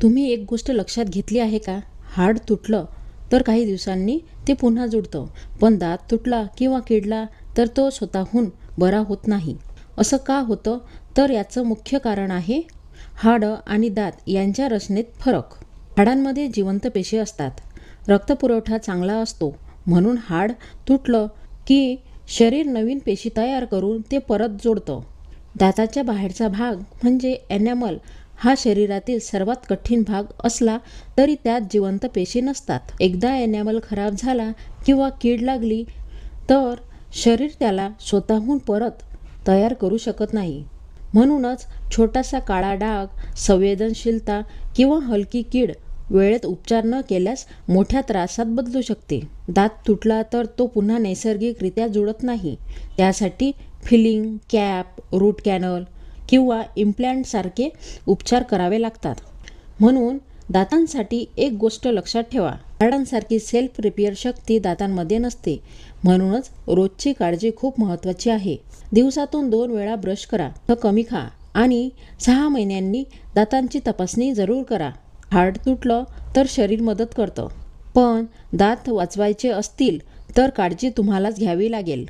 तुम्ही एक गोष्ट लक्षात घेतली आहे का? हाड तुटलं तर काही दिवसांनी ते पुन्हा जुळतं, पण दात तुटला किंवा किडला तर तो स्वतःहून बरा होत नाही. असं का होतं? तर याचं मुख्य कारण आहे हाडं आणि दात यांच्या रचनेत फरक. हाडांमध्ये जिवंत पेशी असतात. रक्तपुरवठा चांगला असतो, म्हणून हाड तुटलं की शरीर नवीन पेशी तयार करून ते परत जोडतं. दाताच्या बाहेरचा भाग म्हणजे एनॅमल हा शरीरातील सर्वात कठीण भाग असला तरी त्यात जिवंत पेशी नसतात. एकदा एनॅमल खराब झाला किंवा कीड लागली तर शरीर त्याला स्वतःहून परत तयार करू शकत नाही. म्हणूनच छोटासा काळा डाग, संवेदनशीलता किंवा हलकी कीड वेळेत उपचार न केल्यास मोठ्या त्रासात बदलू शकते. दात तुटला तर तो पुन्हा नैसर्गिकरित्या जुळत नाही. त्यासाठी फिलिंग, कॅप, रूट कॅनल किंवा इम्प्लांटसारखे उपचार करावे लागतात. म्हणून दातांसाठी एक गोष्ट लक्षात ठेवा, हाडांसारखी सेल्फ रिपेअर शक्ती दातांमध्ये नसते. म्हणूनच रोजची काळजी खूप महत्त्वाची आहे. दिवसातून 2 वेळा ब्रश करा, कमी खा आणि 6 महिन्यांनी दातांची तपासणी जरूर करा. हाड तुटलं तर शरीर मदत करतं, पण दात वाचवायचे असतील तर काळजी तुम्हालाच घ्यावी लागेल.